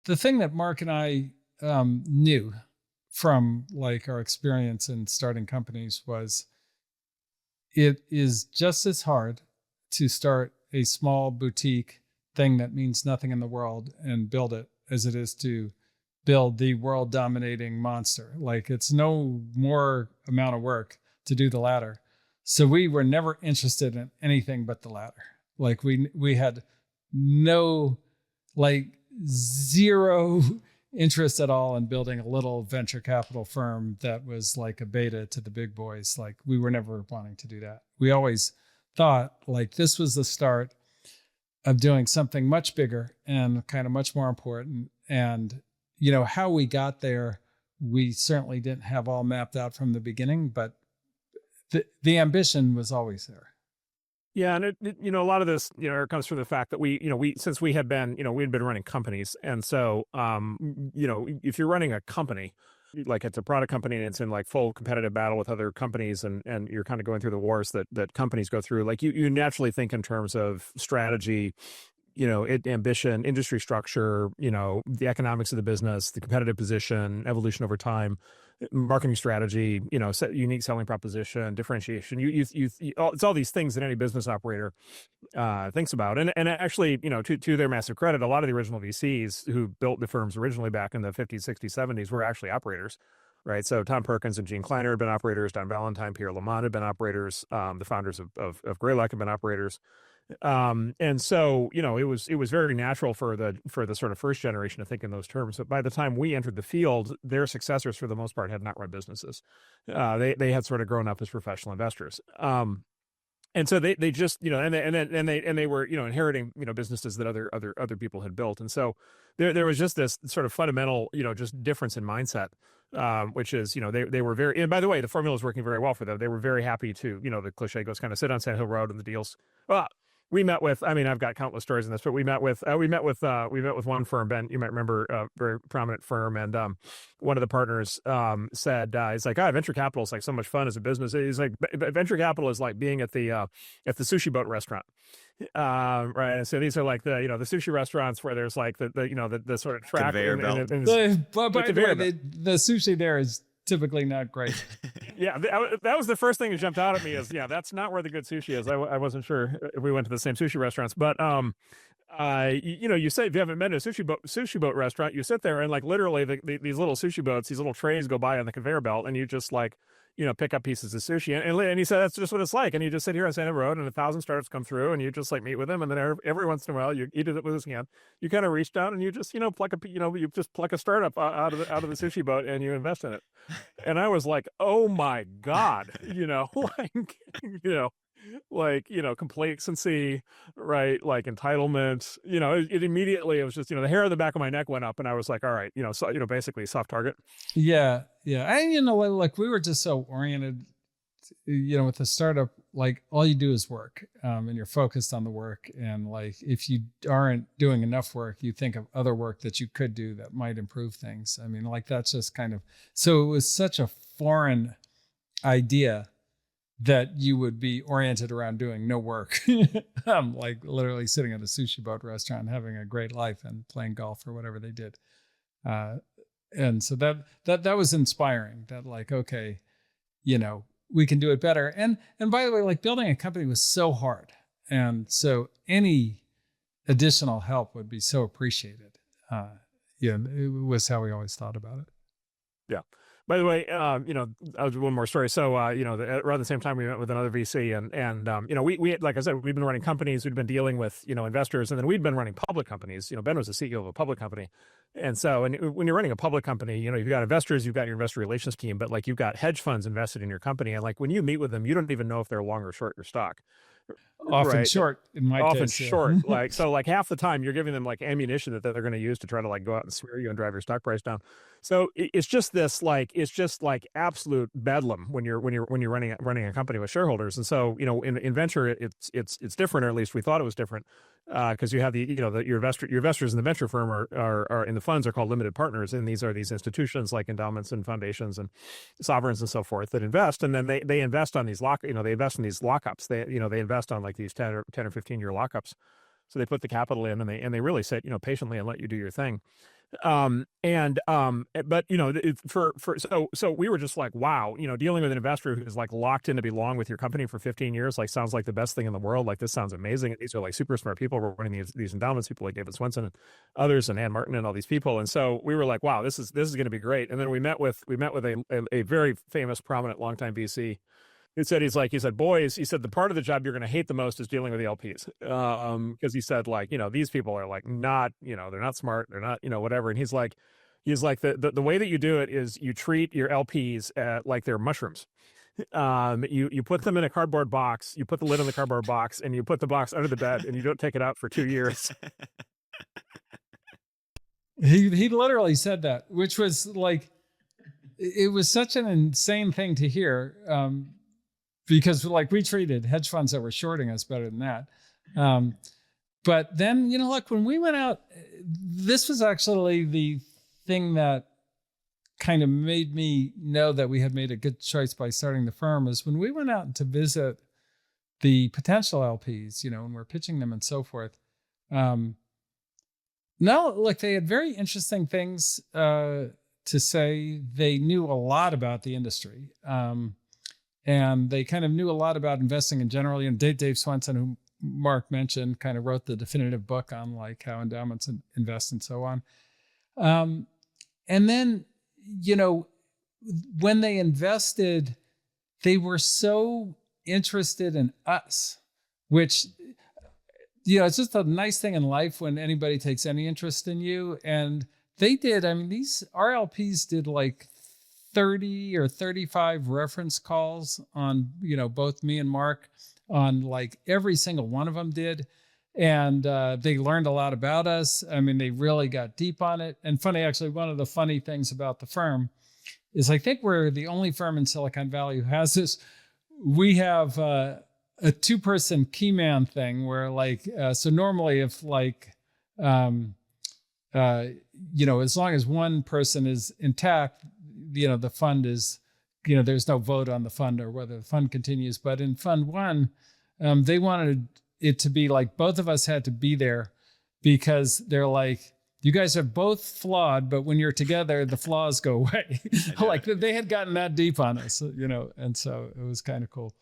the thing that Mark and I knew from like our experience in starting companies was it is just as hard to start a small boutique thing that means nothing in the world and build it as it is to build the world dominating monster. Like it's no more amount of work to do the latter. So we were never interested in anything but the latter. Like we had no, like zero interest at all in building a little venture capital firm that was like a beta to the big boys. Like we were never wanting to do that. We always thought like this was the start of doing something much bigger and kind of much more important. And, you know, how we got there, we certainly didn't have all mapped out from the beginning, but the ambition was always there. Yeah, and a lot of this, it comes from the fact that since we had been, we'd been running companies, and so, if you're running a company, like it's a product company and it's in like full competitive battle with other companies, and you're kind of going through the wars that companies go through, like you naturally think in terms of strategy, ambition, industry structure, the economics of the business, the competitive position, evolution over time, marketing strategy, unique selling proposition, differentiation. It's all these things that any business operator thinks about. And actually, to their massive credit, a lot of the original VCs who built the firms originally back in the 50s, 60s, 70s were actually operators. Right. So Tom Perkins and Gene Kleiner had been operators. Don Valentine, Pierre Lamont had been operators. The founders of Greylock had been operators. And so, it was very natural for the sort of first generation to think in those terms. But by the time we entered the field, their successors, for the most part, had not run businesses. They had sort of grown up as professional investors. And so they just, and they were, inheriting, businesses that other people had built. And so there was just this sort of fundamental, just difference in mindset, which is, they were very, and by the way, the formula is working very well for them. They were very happy to, the cliche goes kind of sit on Sand Hill Road and the deals. Well, we met with, I've got countless stories in this, but we met with one firm, Ben, you might remember, a very prominent firm. And, one of the partners, said, he's like, venture capital is like so much fun as a business. He's like, venture capital is like being at the sushi boat restaurant. Right. And so these are like the sushi restaurants where there's like the sort of track conveyor belt. But by the way, the sushi there is typically not great. Yeah, that was the first thing that jumped out at me is, that's not where the good sushi is. I wasn't sure if we went to the same sushi restaurants, but you say if you haven't been to a sushi boat restaurant, you sit there and like literally these little sushi boats, these little trays go by on the conveyor belt, and you just like pick up pieces of sushi. And he said that's just what it's like. And you just sit here on Santa Road, and 1,000 startups come through, and you just like meet with them, and then every once in a while you eat it with his hand. You kind of reach down and you just pluck a startup out of the sushi boat and you invest in it. And I was like, oh my God, complacency, right? Like entitlement, it immediately, it was just, the hair on the back of my neck went up, and I was like, all right, so, basically soft target. Yeah. Yeah. And, like we were just so oriented, with the startup, like all you do is work, and you're focused on the work. And like, if you aren't doing enough work, you think of other work that you could do that might improve things. I mean, like that's just kind of, so it was such a foreign idea that you would be oriented around doing no work. Like literally sitting at a sushi boat restaurant, having a great life and playing golf or whatever they did. And so that was inspiring, that like, okay, we can do it better. And by the way, like building a company was so hard. And so any additional help would be so appreciated. It was how we always thought about it. Yeah. By the way, I'll do one more story. So, around the same time we met with another VC, and we like I said, we've been running companies, we'd been dealing with, investors, and then we'd been running public companies. Ben was the CEO of a public company. And so, and when you're running a public company, you've got investors, you've got your investor relations team, but like you've got hedge funds invested in your company. And like when you meet with them, you don't even know if they're long or short your stock. Often short in my case. Often short. Like, so like half the time you're giving them like ammunition that they're going to use to try to like go out and smear you and drive your stock price down. So it's just absolute bedlam when you're running a company with shareholders. And so, in venture, it's different, or at least we thought it was different. Because you have your investors in the venture firm are in the funds are called limited partners, and these are these institutions like endowments and foundations and sovereigns and so forth that invest, and then they invest on these they invest in these lockups. They invest on like these 10 or 15 year lockups. So they put the capital in, and they really sit patiently and let you do your thing. But so we were just like, wow, dealing with an investor who's like locked in to be long with your company for 15 years, like sounds like the best thing in the world. Like this sounds amazing. These are like super smart people. We're running these endowments, people like David Swenson and others, and Ann Martin and all these people. And so we were like, wow, this is going to be great. And then we met with a very famous, prominent, longtime VC. He said, boys, he said, the part of the job you're going to hate the most is dealing with the LPs. Because he said, like, these people are like not, they're not smart, they're not, whatever. And he's like, the way that you do it is you treat your LPs like they're mushrooms. You put them in a cardboard box, you put the lid on the cardboard box, and you put the box under the bed, and you don't take it out for 2 years. He literally said that, which was like, it was such an insane thing to hear. Because like we treated hedge funds that were shorting us better than that. But then, look, when we went out, this was actually the thing that kind of made me know that we had made a good choice by starting the firm, is when we went out to visit the potential LPs, and we're pitching them and so forth. No, look, they had very interesting things to say. They knew a lot about the industry. And they kind of knew a lot about investing in general. Dave Swenson, who Marc mentioned, kind of wrote the definitive book on like how endowments invest and so on. And then, when they invested, they were so interested in us, which, it's just a nice thing in life when anybody takes any interest in you. And they did. I mean, our LPs did like 30 or 35 reference calls on, both me and Marc, on like every single one of them did. And they learned a lot about us. I mean, they really got deep on it. And actually, one of the funny things about the firm is I think we're the only firm in Silicon Valley who has this. We have a 2-person key man thing where like, so normally if like, as long as one person is intact, the fund is, there's no vote on the fund or whether the fund continues. But in Fund 1, they wanted it to be like both of us had to be there, because they're like, you guys are both flawed, but when you're together, the flaws go away. Like they had gotten that deep on us, and so it was kind of cool.